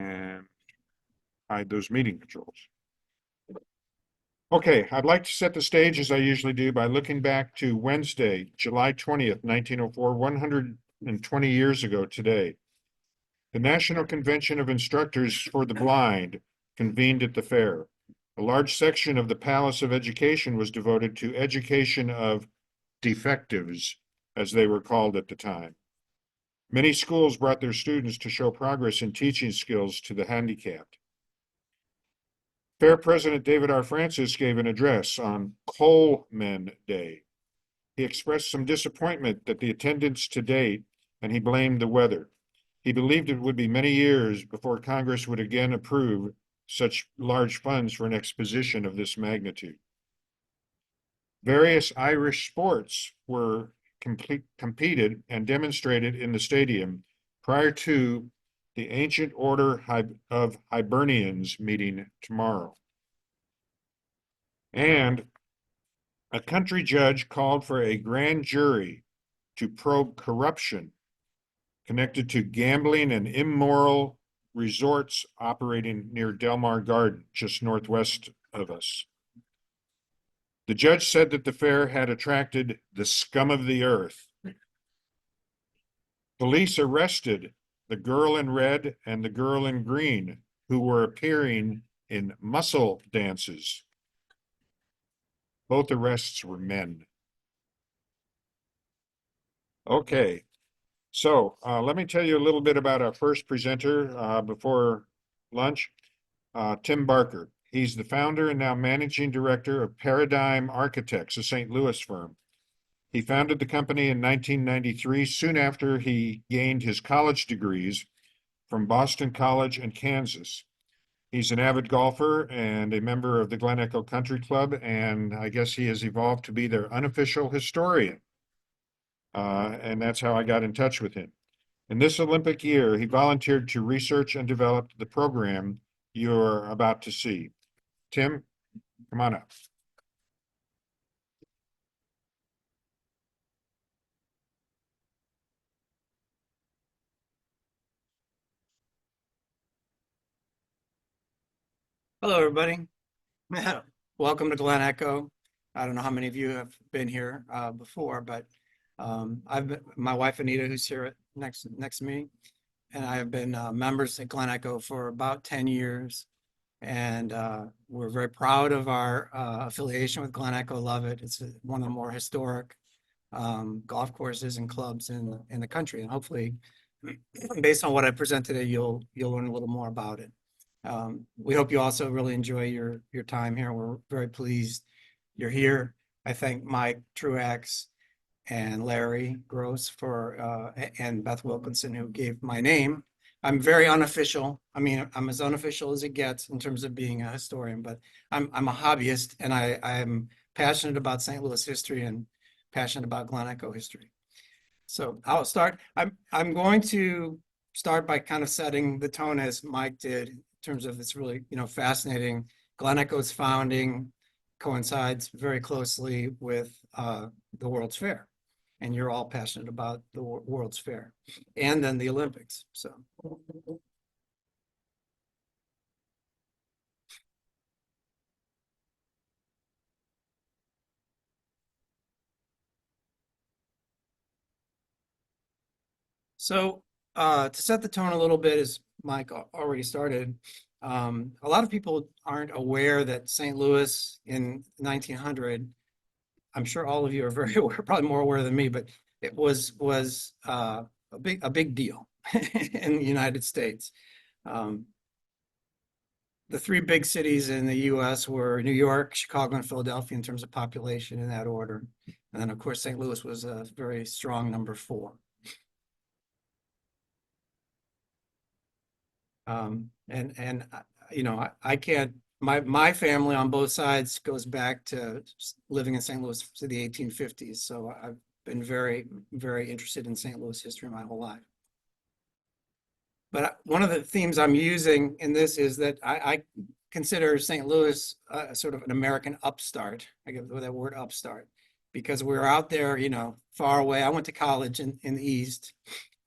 and hide those meeting controls. Okay, I'd like to set the stage as I usually do by looking back to Wednesday, July 20th, 1904, 120 years ago today. The National Convention of Instructors for the Blind convened at the fair. A large section of the Palace of Education was devoted to education of defectives, as they were called at the time. Many schools brought their students to show progress in teaching skills to the handicapped. Fair President David R. Francis gave an address on Coalmen Day. He expressed some disappointment that the attendance to date, and he blamed the weather. He believed it would be many years before Congress would again approve such large funds for an exposition of this magnitude. Various Irish sports were competed and demonstrated in the stadium prior to the Ancient Order of Hibernians meeting tomorrow. And a country judge called for a grand jury to probe corruption connected to gambling and immoral resorts operating near Delmar Garden, just northwest of us. The judge said that the fair had attracted the scum of the earth. Police arrested the girl in red and the girl in green, who were appearing in muscle dances. Both arrests were men. Okay, so let me tell you a little bit about our first presenter before lunch, Tim Barker. He's the founder and now managing director of Paradigm Architects, a St. Louis firm. He founded the company in 1993, soon after he gained his college degrees from Boston College and Kansas. He's an avid golfer and a member of the Glen Echo Country Club, and I guess he has evolved to be their unofficial historian. And that's how I got in touch with him. In this Olympic year, he volunteered to research and develop the program you're about to see. Tim, come on up. Hello, everybody. Welcome to Glen Echo. I don't know how many of you have been here before, but my wife Anita, who's here next to me, and I have been members at Glen Echo for about 10 years, and we're very proud of our affiliation with Glen Echo. Love it. It's one of the more historic golf courses and clubs in the country, and hopefully, based on what I present today, you'll learn a little more about it. We hope you also really enjoy your time here. We're very pleased you're here. I thank Mike Truax and Larry Gross and Beth Wilkinson, who gave my name. I'm very unofficial. I mean, I'm as unofficial as it gets in terms of being a historian, but I'm a hobbyist, and I'm passionate about St. Louis history and passionate about Glen Echo history. So I'll start. I'm going to start by kind of setting the tone as Mike did in terms of it's really, fascinating. Glen Echo's founding coincides very closely with the World's Fair. And you're all passionate about the World's Fair and then the Olympics. So to set the tone a little bit, as Mike already started, a lot of people aren't aware that St. Louis in 1900, I'm sure all of you are very aware, probably more aware than me, but it was a big deal in the United States. The three big cities in the U.S. were New York, Chicago, and Philadelphia in terms of population in that order. And then, of course, St. Louis was a very strong number 4. I can't, my family on both sides goes back to living in St. Louis to the 1850s. So I've been very, very interested in St. Louis history my whole life. But one of the themes I'm using in this is that I consider St. Louis sort of an American upstart. I get that word upstart because we're out there, far away. I went to college in the East,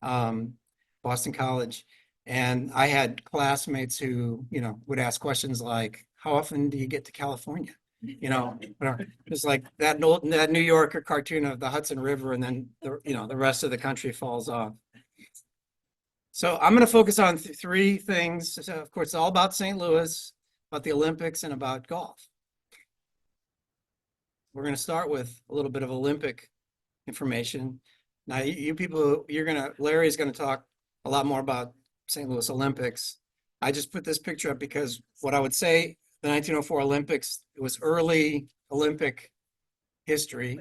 Boston College. And I had classmates who, would ask questions like, how often do you get to California? Whatever. It's like that New Yorker cartoon of the Hudson River, and then the rest of the country falls off. So I'm going to focus on three things. So of course, it's all about St. Louis, about the Olympics, and about golf. We're going to start with a little bit of Olympic information. Now, you people, Larry's going to talk a lot more about St. Louis Olympics. I just put this picture up because what I would say, the 1904 Olympics, it was early Olympic history.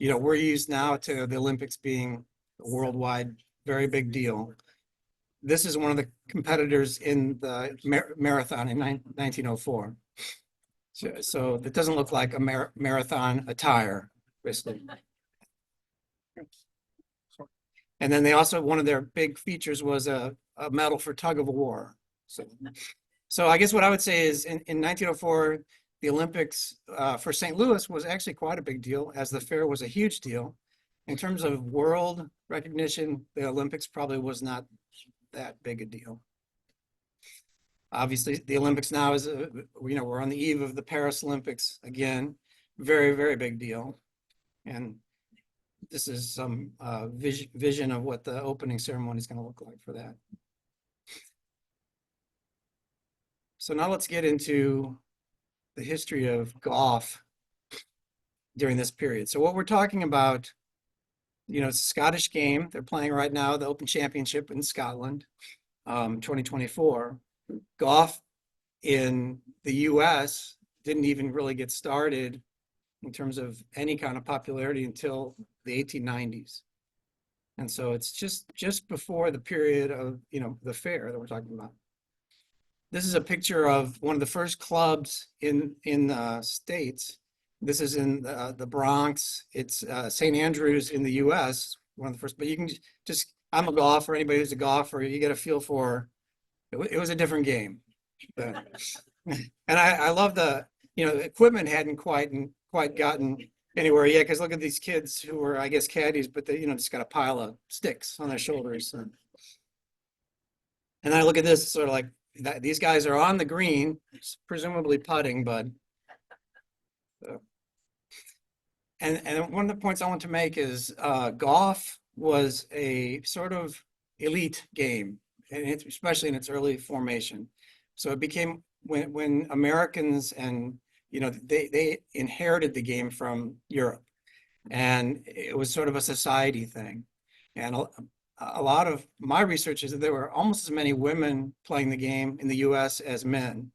We're used now to the Olympics being a worldwide, very big deal. This is one of the competitors in the marathon in 1904. So it doesn't look like a marathon attire, basically. And then they also, one of their big features was a medal for tug of war. So I guess what I would say is in 1904, the Olympics for St. Louis was actually quite a big deal, as the fair was a huge deal. In terms of world recognition, the Olympics probably was not that big a deal. Obviously, the Olympics now is, we're on the eve of the Paris Olympics again. Very, very big deal. And this is some vision of what the opening ceremony is going to look like for that. So now let's get into the history of golf during this period. So what we're talking about, it's a Scottish game. They're playing right now the Open Championship in Scotland, 2024. Golf in the US didn't even really get started in terms of any kind of popularity until the 1890s. And so it's just before the period of, the fair that we're talking about. This is a picture of one of the first clubs in the States. This is in the Bronx. It's St. Andrews in the US, one of the first, but you can just, I'm a golfer, anybody who's a golfer, you get a feel for, it was a different game. And I love the equipment hadn't quite gotten anywhere yet, because look at these kids who were, I guess, caddies, but they just got a pile of sticks on their shoulders. And I look at this sort of like these guys are on the green, presumably putting, but and one of the points I want to make is golf was a sort of elite game, and especially in its early formation. So it became when Americans and they inherited the game from Europe, and it was sort of a society thing. And a lot of my research is that there were almost as many women playing the game in the US as men.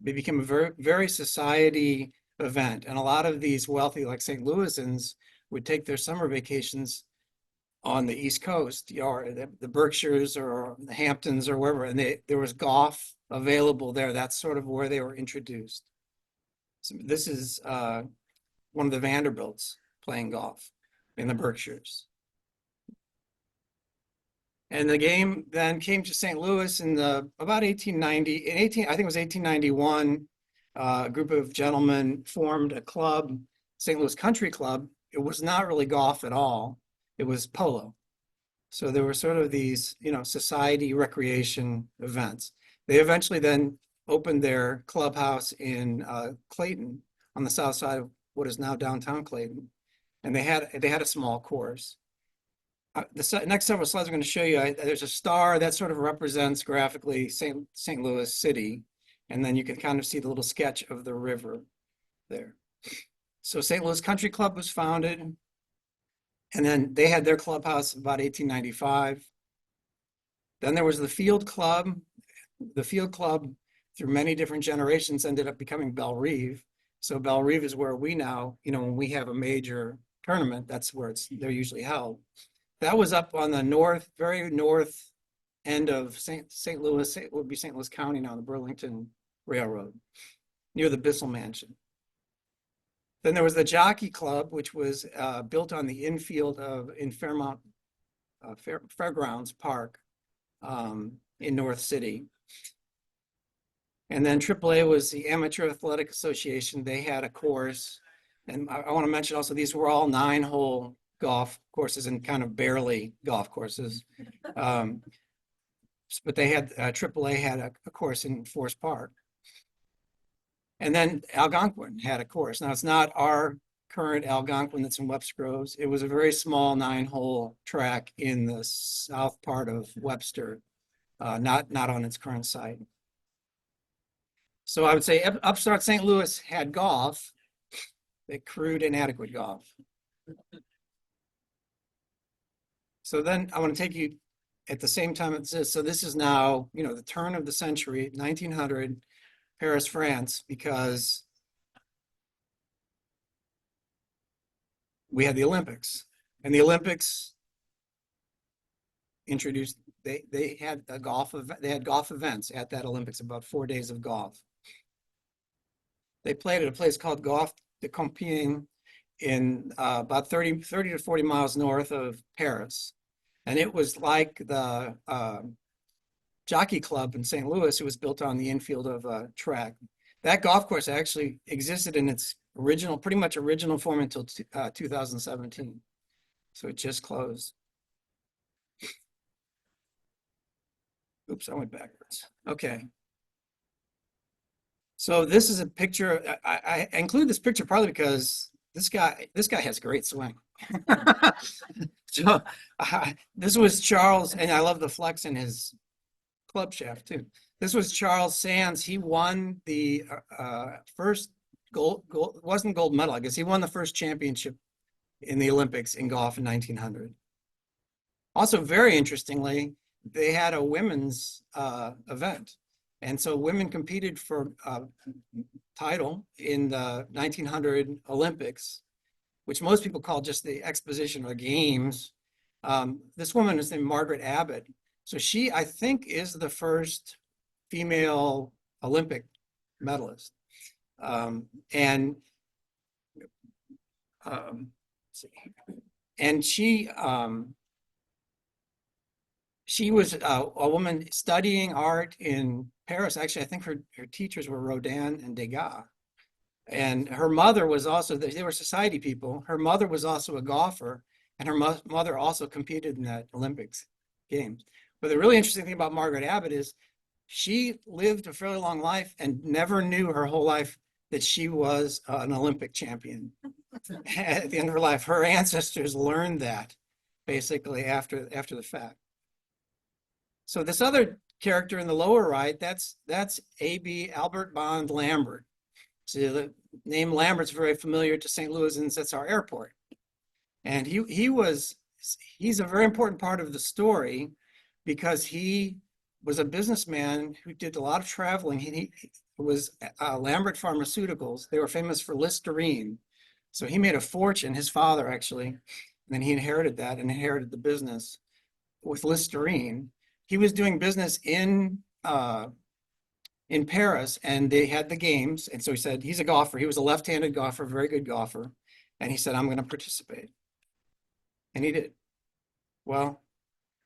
It became a very, very society event. And a lot of these wealthy, like St. Louisans, would take their summer vacations on the East Coast, or the Berkshires or the Hamptons or wherever, and there was golf available there. That's sort of where they were introduced. So this is one of the Vanderbilts playing golf in the Berkshires. And the game then came to St. Louis in about 1890. I think it was 1891. A group of gentlemen formed a club, St. Louis Country Club. It was not really golf at all. It was polo. So there were sort of these, society recreation events. They eventually then opened their clubhouse in Clayton, on the south side of what is now downtown Clayton, and they had a small course. The next several slides I'm going to show you, there's a star that sort of represents graphically St. Louis City, and then you can kind of see the little sketch of the river there. So St. Louis Country Club was founded, and then they had their clubhouse about 1895. Then there was the Field Club. The Field Club, through many different generations, ended up becoming Bellerive. So Bellerive is where we now, when we have a major tournament, that's where they're usually held. That was up on the very north end of St. Louis. It would be St. Louis County now, the Burlington Railroad, near the Bissell Mansion. Then there was the Jockey Club, which was built on the infield in Fairmount Fairgrounds Park in North City. And then AAA was the Amateur Athletic Association. They had a course. And I want to mention also, these were all 9-hole golf courses and kind of barely golf courses. but they had AAA had a course in Forest Park. And then Algonquin had a course. Now it's not our current Algonquin that's in Webster Groves. It was a very small 9-hole track in the south part of Webster, not on its current site. So I would say upstart St. Louis had golf, but crude inadequate golf. So then I want to take you at the same time it says, so this is now, the turn of the century, 1900, Paris, France, because we had the Olympics, and the Olympics introduced, they had golf events at that Olympics, about 4 days of golf. They played at a place called Golf de Compiègne in about 30 to 40 miles north of Paris. And it was like the Jockey Club in St. Louis. It was built on the infield of a track. That golf course actually existed in its pretty much original form until 2017. So it just closed. Oops, I went backwards. Okay. So this is a picture. I include this picture partly because this guy has great swing. So this was Charles, and I love the flex in his club shaft too. This was Charles Sands. He won the first gold, wasn't gold medal, I guess. He won the first championship in the Olympics in golf in 1900. Also, very interestingly, they had a women's event. And so women competed for title in the 1900 Olympics, which most people call just the exposition or games. This woman is named Margaret Abbott. So she, I think, is the first female Olympic medalist. And she was a woman studying art in Paris. Actually, I think her teachers were Rodin and Degas. And her mother was also, they were society people. Her mother was also a golfer, and her mother also competed in that Olympics games. But the really interesting thing about Margaret Abbott is she lived a fairly long life and never knew her whole life that she was an Olympic champion. At the end of her life, her ancestors learned that basically after the fact. So this other character in the lower right, that's A.B. Albert Bond Lambert. So the name Lambert's very familiar to St. Louis, and that's our airport. And he's a very important part of the story because he was a businessman who did a lot of traveling. He was Lambert Pharmaceuticals. They were famous for Listerine. So he made a fortune, his father actually, and then he inherited that and inherited the business with Listerine. He was doing business in Paris, and they had the games. And so he said, he's a golfer. He was a left-handed golfer, very good golfer. And he said, I'm going to participate. And he did. Well,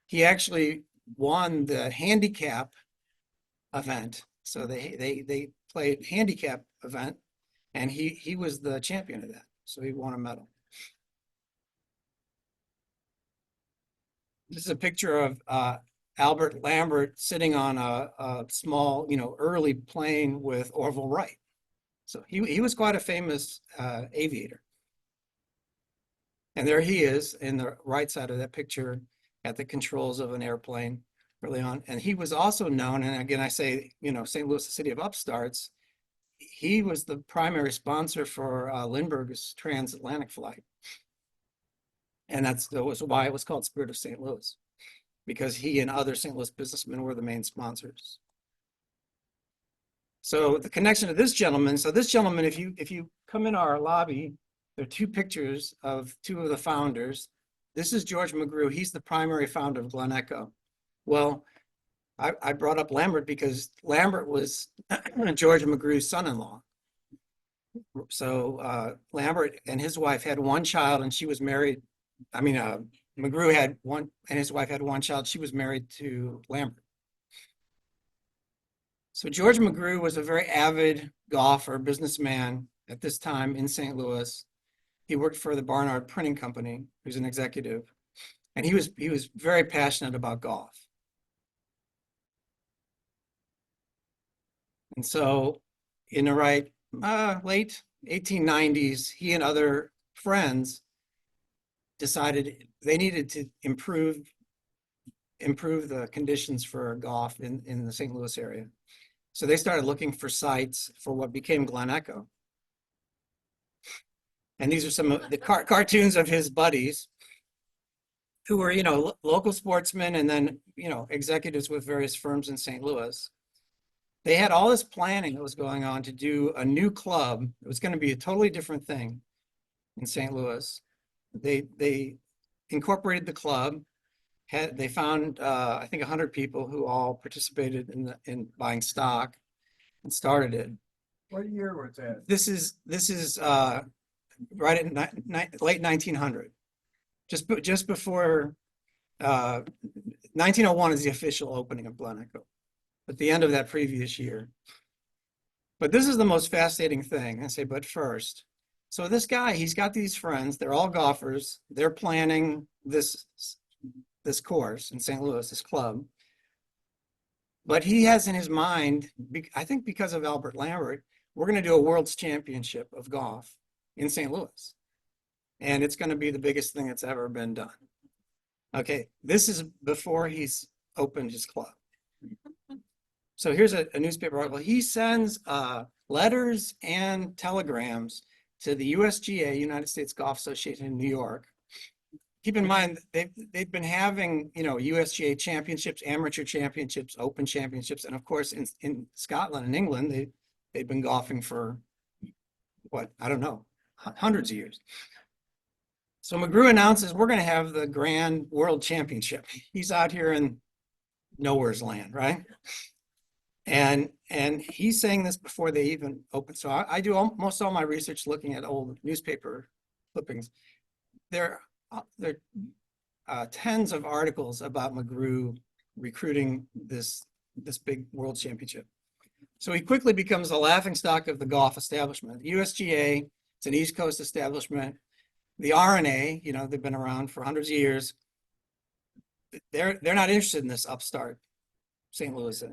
he actually won the handicap event. So they played handicap event, and he was the champion of that. So he won a medal. This is a picture of Albert Lambert sitting on a small, early plane with Orville Wright. So he was quite a famous aviator. And there he is in the right side of that picture at the controls of an airplane early on. And he was also known, and again, I say, St. Louis, the city of upstarts, he was the primary sponsor for Lindbergh's transatlantic flight. And that was why it was called Spirit of St. Louis, because he and other St. Louis businessmen were the main sponsors. So the connection to this gentleman, if you come in our lobby, there are two pictures of two of the founders. This is George McGrew. He's the primary founder of Glen Echo. Well, I brought up Lambert because Lambert was George McGrew's son-in-law. So Lambert and his wife had one child, and she was married. McGrew had one, and his wife had one child. She was married to Lambert. So George McGrew was a very avid golfer, businessman at this time in St. Louis. He worked for the Barnard Printing Company. He was an executive, and he was very passionate about golf. And so in the late 1890s, he and other friends decided they needed to improve the conditions for golf in the St. Louis area. So they started looking for sites for what became Glen Echo. And these are some of the cartoons of his buddies who were, local sportsmen and then, executives with various firms in St. Louis. They had all this planning that was going on to do a new club. It was going to be a totally different thing in St. Louis. They incorporated the club. They found I think 100 people who all participated in buying stock and started it. What year was that? This is right at late 1900, just before 1901 is the official opening of Glen Echo, at the end of that previous year. But this is the most fascinating thing. I say, but first, so this guy, he's got these friends. They're all golfers. They're planning this course in St. Louis, this club. But he has in his mind, I think because of Albert Lambert, we're going to do a World's Championship of golf in St. Louis. And it's going to be the biggest thing that's ever been done. Okay, this is before he's opened his club. So here's a newspaper article. He sends letters and telegrams to the USGA, United States Golf Association in New York. Keep in mind, they've been having, USGA championships, amateur championships, open championships, and of course in Scotland and England, they've been golfing for what, I don't know, hundreds of years. So McGrew announces we're going to have the Grand World Championship. He's out here in nowhere's land, right? And he's saying this before they even open. So I do most all my research looking at old newspaper clippings. There are tens of articles about McGrew recruiting this big world championship. So he quickly becomes the laughingstock of the golf establishment. The USGA, it's an East Coast establishment. The RNA, they've been around for hundreds of years. They're not interested in this upstart St. Louis.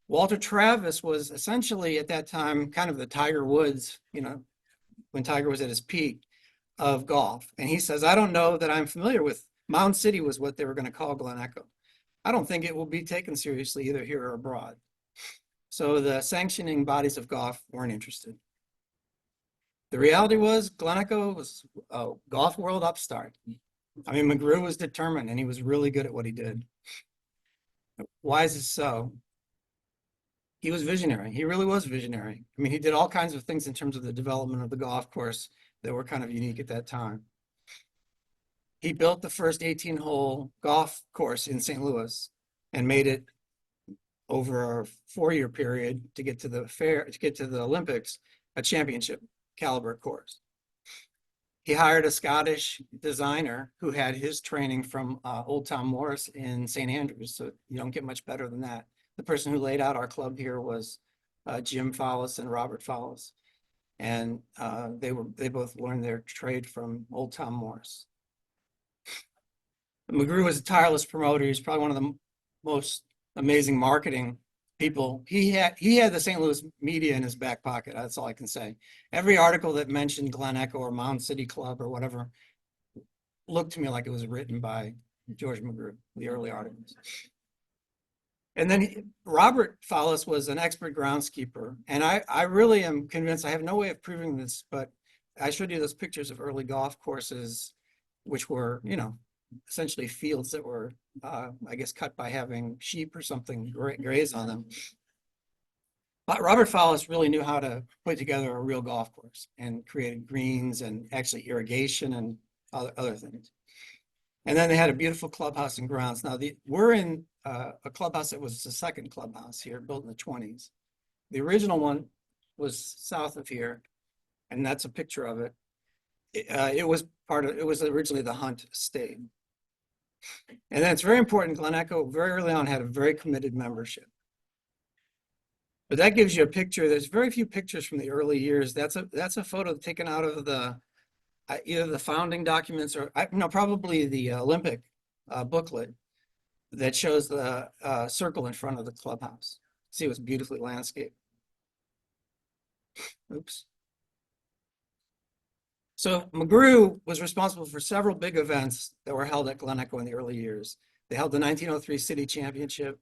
Walter Travis was essentially at that time kind of the Tiger Woods, when Tiger was at his peak of golf. And he says, I don't know that I'm familiar with, Mound City was what they were going to call Glen Echo. I don't think it will be taken seriously either here or abroad. So the sanctioning bodies of golf weren't interested. The reality was Glen Echo was a golf world upstart. I mean, McGrew was determined and he was really good at what he did. Why is this so? He was visionary. He really was visionary. I mean, he did all kinds of things in terms of the development of the golf course that were kind of unique at that time. He built the first 18-hole golf course in St. Louis and made it over a 4-year period to get to the Olympics, a championship caliber course. He hired a Scottish designer who had his training from Old Tom Morris in St. Andrews. So you don't get much better than that. The person who laid out our club here was Jim Fowlis and Robert Fowlis. And they both learned their trade from Old Tom Morris. McGrew was a tireless promoter. He was probably one of the most amazing marketing people. He had the St. Louis media in his back pocket. That's all I can say. Every article that mentioned Glen Echo or Mound City Club or whatever looked to me like it was written by George McGrew, the early articles. And then Robert Fowlis was an expert groundskeeper. And I really am convinced, I have no way of proving this, but I showed you those pictures of early golf courses, which were, essentially fields that were, I guess, cut by having sheep or something graze on them. But Robert Fowlis really knew how to put together a real golf course and created greens and actually irrigation and other things. And then they had a beautiful clubhouse and grounds. Now, we're in a clubhouse that was the second clubhouse here, built in the 20s. The original one was south of here, and that's a picture of it. It was originally the Hunt estate. And then it's very important, Glen Echo very early on had a very committed membership. But that gives you a picture. There's very few pictures from the early years. That's a photo taken out of the either the founding documents or probably the Olympic booklet that shows the circle in front of the clubhouse. See, it was beautifully landscaped. Oops. So McGrew was responsible for several big events that were held at Glen Echo in the early years. They held the 1903 City Championship,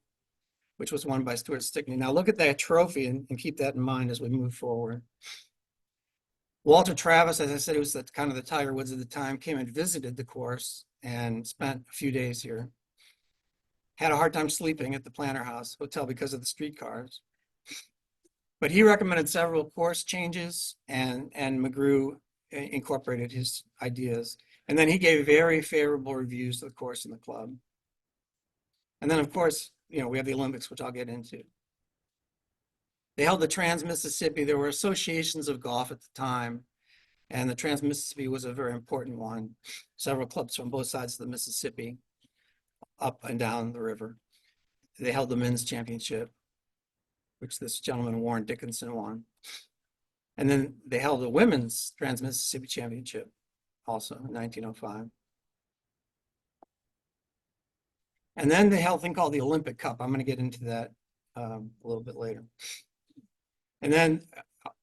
which was won by Stuart Stickney. Now look at that trophy and keep that in mind as we move forward. Walter Travis, as I said, he was kind of the Tiger Woods of the time, came and visited the course and spent a few days here. Had a hard time sleeping at the Planter House Hotel because of the streetcars. But he recommended several course changes, and McGrew incorporated his ideas. And then he gave very favorable reviews to the course and the club. And then, of course, we have the Olympics, which I'll get into. They held the Trans-Mississippi. There were associations of golf at the time, and the Trans-Mississippi was a very important one. Several clubs from both sides of the Mississippi, up and down the river. They held the men's championship, which this gentleman, Warren Dickinson, won. And then they held the women's Trans-Mississippi Championship also in 1905. And then they held a thing called the Olympic Cup. I'm going to get into that a little bit later. And then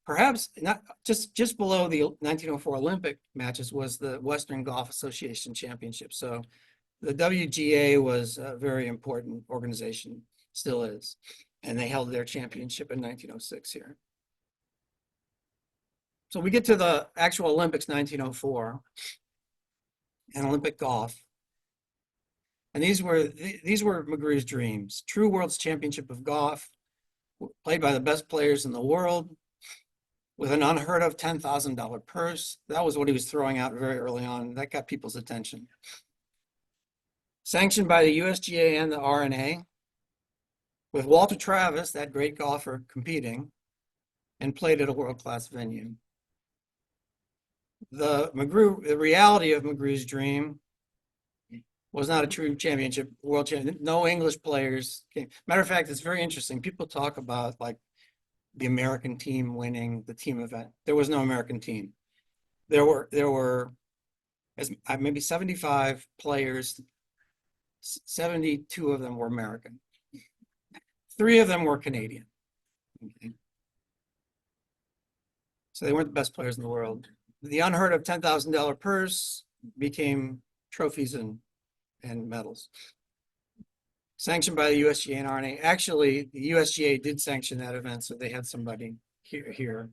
perhaps not just below the 1904 Olympic matches was the Western Golf Association Championship. So the WGA was a very important organization, still is. And they held their championship in 1906 here. So we get to the actual Olympics 1904 and Olympic golf. And these were McGrew's dreams. True World's Championship of Golf, played by the best players in the world, with an unheard of $10,000 purse. That was what he was throwing out very early on. That got people's attention. Sanctioned by the USGA and the RNA, with Walter Travis, that great golfer, competing, and played at a world-class venue. The reality of McGrew's dream was not a true championship, world championship. No English players came. Matter of fact, it's very interesting. People talk about like the American team winning the team event. There was no American team. There were maybe 75 players. 72 of them were American. 3 of them were Canadian. Okay. So they weren't the best players in the world. The unheard of $10,000 purse became trophies and medals. Sanctioned by the USGA and RNA. Actually, the USGA did sanction that event, so they had somebody here.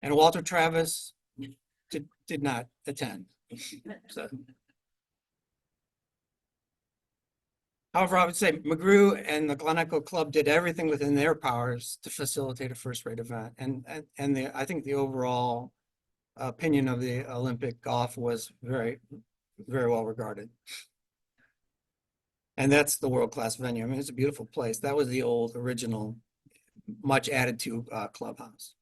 And Walter Travis did not attend. So. However, I would say McGrew and the Glen Echo Club did everything within their powers to facilitate a first-rate event. And I think the overall opinion of the Olympic golf was very, very well regarded. And that's the world-class venue. I mean, it's a beautiful place. That was the old original, much added to clubhouse.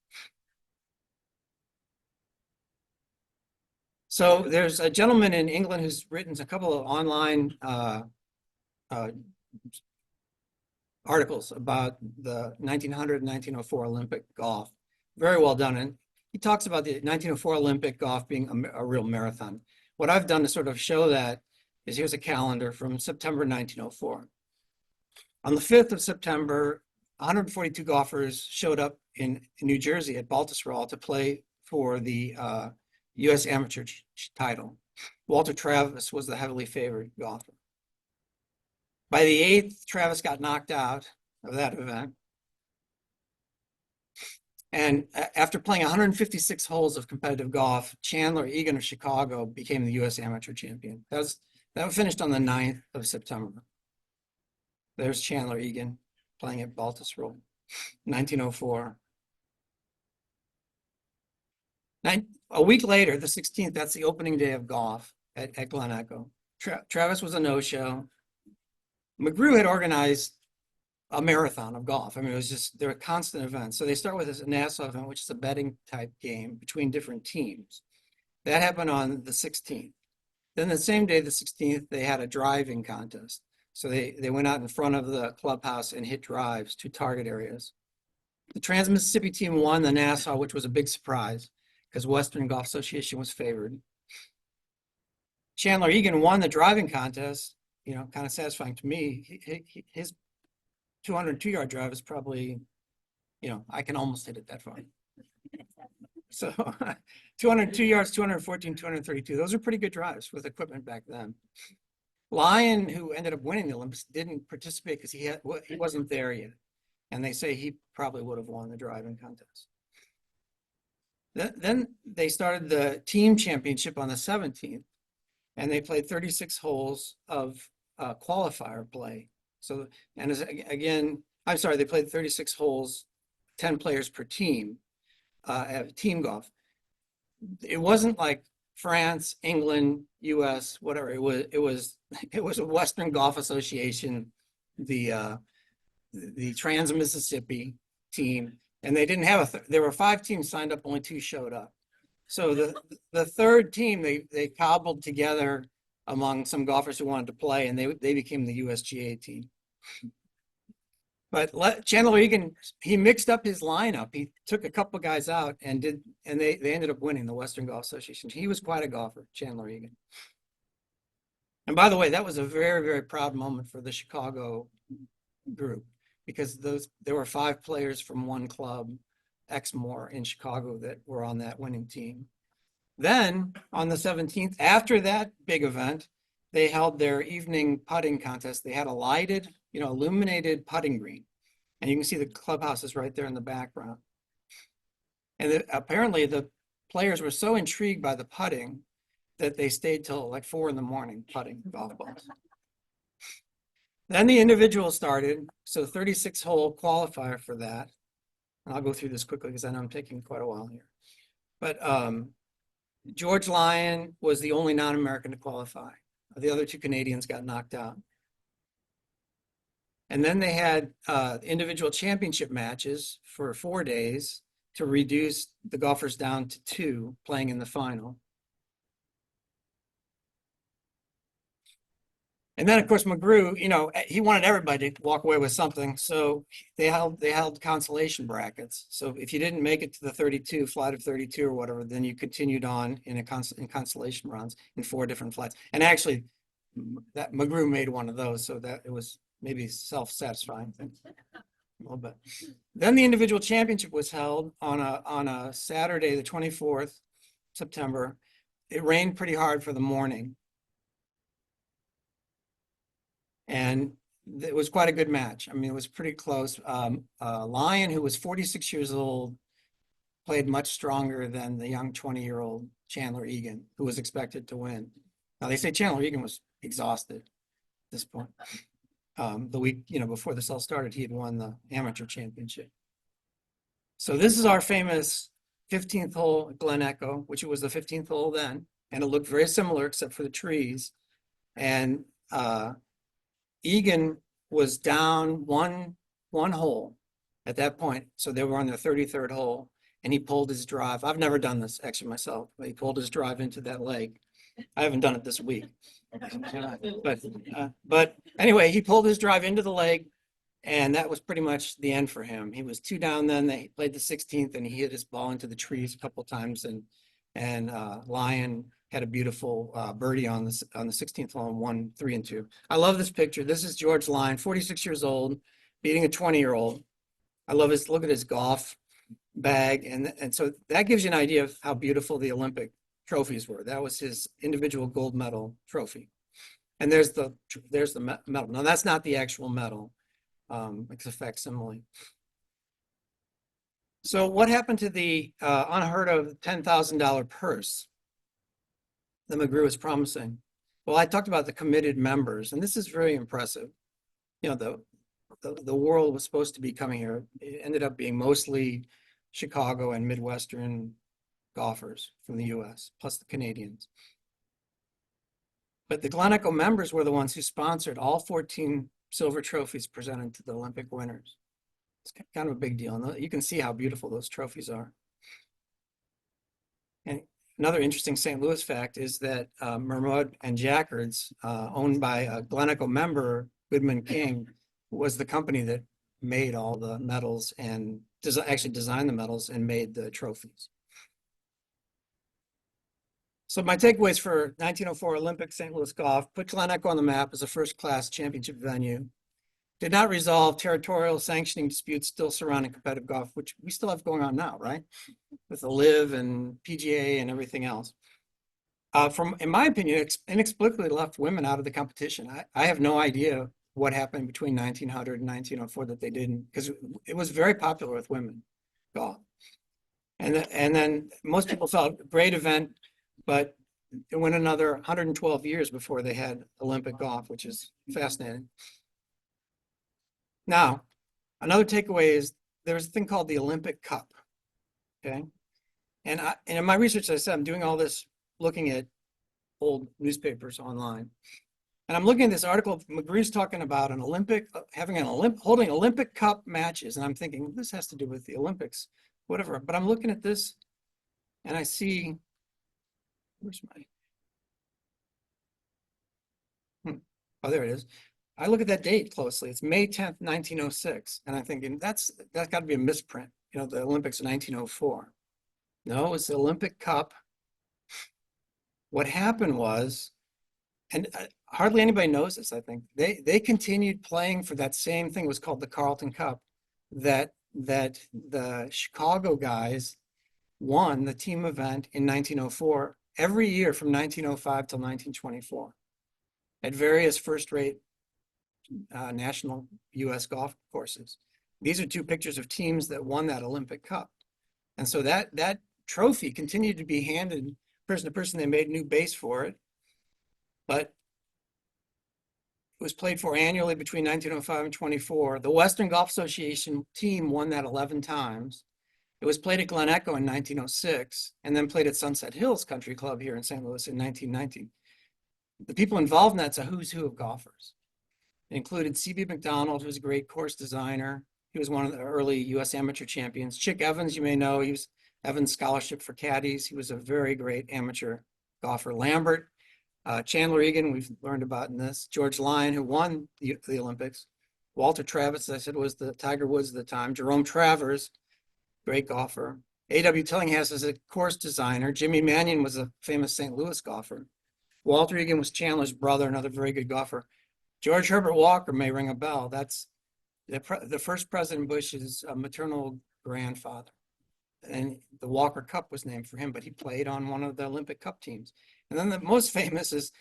So there's a gentleman in England who's written a couple of online articles about the 1900 and 1904 Olympic golf. Very well done. And he talks about the 1904 Olympic golf being a real marathon. What I've done to sort of show that is here's a calendar from September 1904. On the 5th of September, 142 golfers showed up in New Jersey at Baltusrol to play for the U.S. amateur title. Walter Travis was the heavily favored golfer. By the 8th, Travis got knocked out of that event. And after playing 156 holes of competitive golf, Chandler Egan of Chicago became the U.S. amateur champion. That finished on the 9th of September. There's Chandler Egan playing at Baltusrol, 1904. A week later, the 16th, that's the opening day of golf at Glen Echo. Travis was a no-show. McGrew had organized a marathon of golf. I mean, there were constant events. So they start with this Nassau event, which is a betting type game between different teams. That happened on the 16th. Then the same day, the 16th, they had a driving contest. So they went out in front of the clubhouse and hit drives to target areas. The Trans-Mississippi team won the Nassau, which was a big surprise because Western Golf Association was favored. Chandler Egan won the driving contest, kind of satisfying to me. His 202-yard drive is probably, I can almost hit it that far. So 202 yards, 214, 232. Those are pretty good drives with equipment back then. Lyon, who ended up winning the Olympics, didn't participate because he wasn't there yet. And they say he probably would have won the driving contest. Then they started the team championship on the 17th, and they played 36 holes of qualifier play. So, and again, I'm sorry, they played 36 holes, 10 players per team, team golf. It wasn't like France, England, US, whatever. It was a Western Golf Association, the Trans-Mississippi team, and they didn't have there were 5 teams signed up, only 2 showed up. So the third team they cobbled together among some golfers who wanted to play, and they became the USGA team. But Chandler Egan, he mixed up his lineup. He took a couple guys out and they ended up winning the Western Golf Association. He was quite a golfer, Chandler Egan. And by the way, that was a very, very proud moment for the Chicago group, because there were 5 players from one club, Exmoor in Chicago, that were on that winning team. Then on the 17th, after that big event, they held their evening putting contest. They had a lighted, illuminated putting green. And you can see the clubhouses right there in the background. And apparently the players were so intrigued by the putting that they stayed till like 4 a.m. putting golf balls. Then the individual started, so 36-hole qualifier for that. And I'll go through this quickly because I know I'm taking quite a while here. But George Lyon was the only non-American to qualify. The other 2 Canadians got knocked out. And then they had individual championship matches for 4 days to reduce the golfers down to 2 playing in the final. And then, of course, McGrew, he wanted everybody to walk away with something. So they held consolation brackets. So if you didn't make it to the 32, flight of 32 or whatever, then you continued on in consolation rounds in 4 different flights. And actually, that McGrew made one of those, so that it was maybe self-satisfying thing a little bit. Then the individual championship was held on a Saturday, the 24th September. It rained pretty hard for the morning. And it was quite a good match. I mean, it was pretty close. Lyon, who was 46 years old, played much stronger than the young 20-year-old Chandler Egan, who was expected to win. Now, they say Chandler Egan was exhausted at this point. The week, before this all started, he had won the amateur championship. So this is our famous 15th hole at Glen Echo, which was the 15th hole then, and it looked very similar except for the trees. And Egan was down one hole at that point. So they were on their 33rd hole, and he pulled his drive. I've never done this actually myself, but he pulled his drive into that leg. I haven't done it this week. But anyway, he pulled his drive into the leg, and that was pretty much the end for him. He was 2 down then. They played the 16th, and he hit his ball into the trees a couple of times, and Lyon had a beautiful birdie on the 16th hole and won 3 and 2. I love this picture. This is George Lyon, 46 years old, beating a 20-year-old. I love look at his golf bag. And so that gives you an idea of how beautiful the Olympic trophies were. That was his individual gold medal trophy. And there's the medal. Now that's not the actual medal. It's a facsimile. So what happened to the unheard of $10,000 purse that McGrew was promising? Well, I talked about the committed members, and this is very impressive. The world was supposed to be coming here. It ended up being mostly Chicago and Midwestern golfers from the US, plus the Canadians. But the Glen Echo members were the ones who sponsored all 14 silver trophies presented to the Olympic winners. It's kind of a big deal. And you can see how beautiful those trophies are. And another interesting St. Louis fact is that Mermod and Jackards, owned by a Glen Echo member, Goodman King, was the company that made all the medals and actually designed the medals and made the trophies. So my takeaways for 1904 Olympic St. Louis golf: put Glen Echo on the map as a first-class championship venue. Did not resolve territorial sanctioning disputes still surrounding competitive golf, which we still have going on now, right? with the Live and PGA and everything else. In my opinion, inexplicably left women out of the competition. I have no idea what happened between 1900 and 1904 that they didn't, because it was very popular with women golf. And then most people felt great event, but it went another 112 years before they had Olympic golf, which is fascinating. Now, another takeaway is there's a thing called the Olympic Cup. Okay. And in my research, as I said, I'm doing all this looking at old newspapers online. And I'm looking at this article, McGrew's talking about an Olympic, holding Olympic Cup matches. And I'm thinking, this has to do with the Olympics, whatever. But I'm looking at this and I see, where's my, oh, there it is. I look at that date closely. It's May 10th, 1906. And I'm thinking, that's got to be a misprint. You know, the Olympics in 1904. No, it's the Olympic Cup. What happened was, and hardly anybody knows this, I think, they continued playing for that same thing. It was called the Carlton Cup, that the Chicago guys won the team event in 1904 every year from 1905 till 1924 at various first-rate national U.S. golf courses. These are two pictures of teams that won that Olympic Cup. And so that trophy continued to be handed person to person. They made new base for it, but it was played for annually between 1905 and 24. The Western Golf Association team won that 11 times. It was played at Glen Echo in 1906 and then played at Sunset Hills Country Club here in St. Louis in 1919. The people involved in that's a who's who of golfers. It included C.B. McDonald, who was a great course designer. He was one of the early U.S. amateur champions. Chick Evans, you may know, he was Evans Scholarship for Caddies. He was a very great amateur golfer. Lambert, Chandler Egan, we've learned about in this. George Lyon, who won the Olympics. Walter Travis, as I said, was the Tiger Woods at the time. Jerome Travers, great golfer. A.W. Tillinghast is a course designer. Jimmy Mannion was a famous St. Louis golfer. Walter Egan was Chandler's brother, another very good golfer. George Herbert Walker may ring a bell. That's the first President Bush's maternal grandfather. And the Walker Cup was named for him, but he played on one of the Olympic Cup teams. And then the most famous is,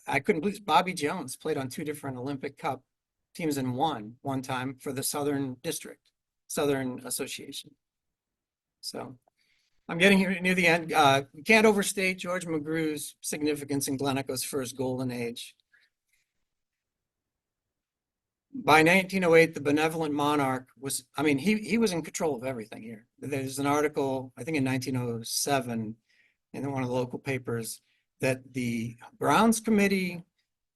I couldn't believe, Bobby Jones played on two different Olympic Cup teams and won one time for the Southern District, Southern Association. So I'm getting here near the end. You can't overstate George McGrew's significance in Glen Echo's first golden age. By 1908, the benevolent monarch was, I mean, he was in control of everything here. There's an article, I think in 1907, in one of the local papers, that the grounds committee,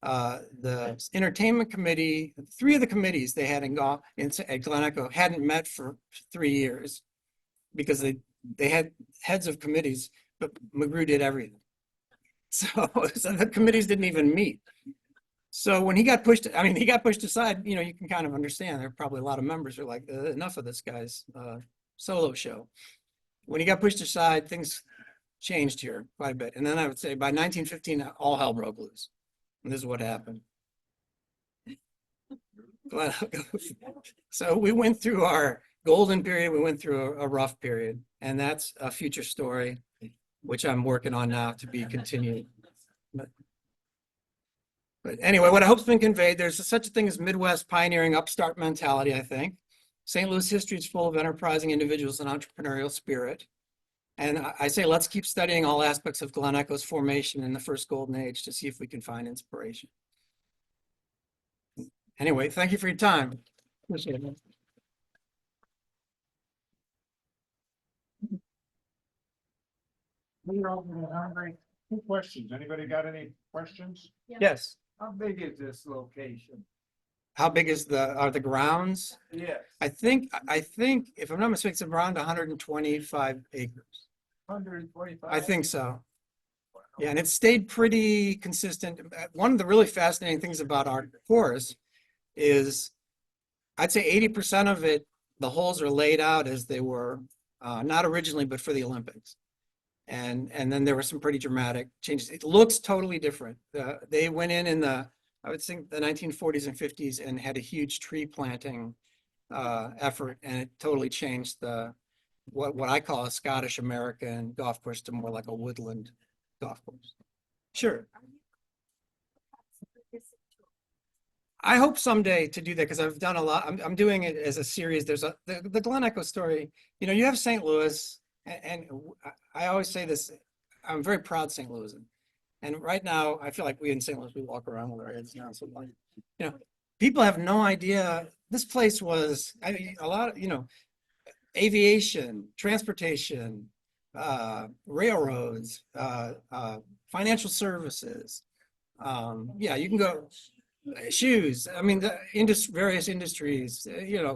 the entertainment committee, three of the committees they had at Glen Echo hadn't met for 3 years because they had heads of committees, but McGrew did everything. So the committees didn't even meet. So when he got pushed, I mean, he got pushed aside, you know, you can kind of understand. There are probably a lot of members who are like, enough of this guy's solo show. When he got pushed aside, things changed here quite a bit. And then I would say by 1915, all hell broke loose. And this is what happened. So we went through our golden period. We went through a rough period. And that's a future story, which I'm working on now to be continued. But anyway, what I hope's been conveyed, there's such a thing as Midwest pioneering upstart mentality, I think. St. Louis history is full of enterprising individuals and entrepreneurial spirit. And I say, let's keep studying all aspects of Glen Echo's formation in the first golden age to see if we can find inspiration. Anyway, thank you for your time. Appreciate it. Two questions. Anybody got any questions? Yes. How big is this location? How big are the grounds? Yes. I think if I'm not mistaken, it's around 125 acres. 125? I think so. Yeah, and it stayed pretty consistent. One of the really fascinating things about our course is I'd say 80% of it, the holes are laid out as they were, not originally, but for the Olympics. And then there were some pretty dramatic changes. It looks totally different. They went in the, I would think the 1940s and 50s and had a huge tree planting effort, and it totally changed the what I call a Scottish American golf course to more like a woodland golf course. Sure. I hope someday to do that because I've done a lot. I'm doing it as a series. There's the Glen Echo story. You know, you have St. Louis, and I always say this. I'm very proud St. Louis, and right now I feel like we in St. Louis we walk around with our heads down. So like, you know, people have no idea this place was. I mean, a lot of aviation, transportation, railroads, financial services. Yeah, you can go shoes. I mean, the various industries.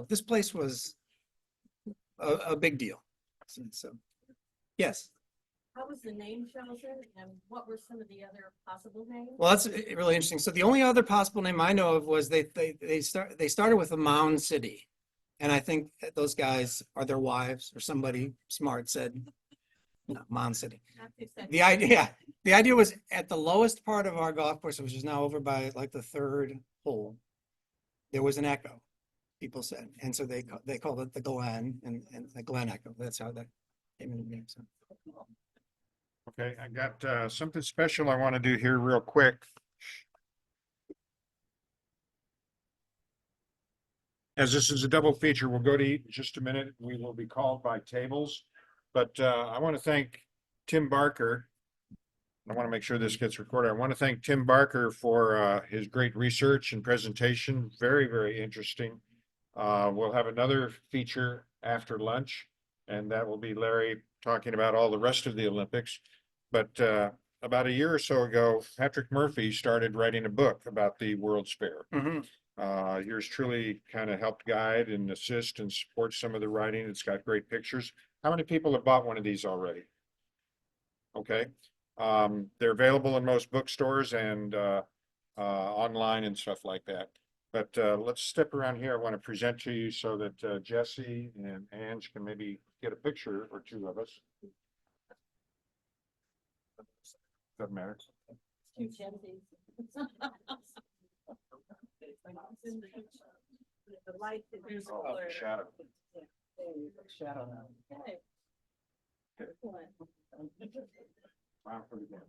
This place was a big deal. So, yes. How was the name chosen and what were some of the other possible names? Well, that's really interesting. So the only other possible name I know of was they started with a Mound City, and I think that those guys are their wives or somebody smart said, no, Mound City. Not too sexy. The idea was at the lowest part of our golf course, which is now over by like the third hole, there was an echo, people said. And so they called it the Glen and the Glen Echo. That's how that came into being. So. Okay, I got something special I want to do here real quick. As this is a double feature, we'll go to eat in just a minute. We will be called by tables. But I want to thank Tim Barker. I want to make sure this gets recorded. I want to thank Tim Barker for his great research and presentation. Very, very interesting. We'll have another feature after lunch, and that will be Larry talking about all the rest of the Olympics. But about a year or so ago, Patrick Murphy started writing a book about the World's Fair. Mm-hmm. Yours truly kind of helped guide and assist and support some of the writing. It's got great pictures. How many people have bought one of these already? Okay. They're available in most bookstores and online and stuff like that. But let's step around here. I want to present to you so that Jesse and Ange can maybe get a picture or two of us. Doesn't matter. Two Chimneys. The light is Oh, clear. shadow. Shadow now. Okay. Excellent. Wow, pretty good.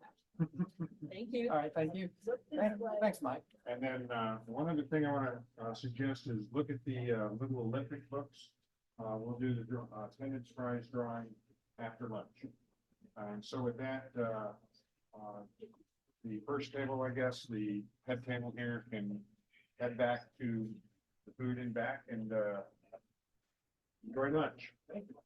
Thank you. All right, thank you. Thanks, Mike. And then one other thing I want to suggest is look at the little Olympic books. We'll do the attendance prize drawing after lunch. And so with that, the first table, I guess, the head table here can head back to the food and back and enjoy lunch. Thank you.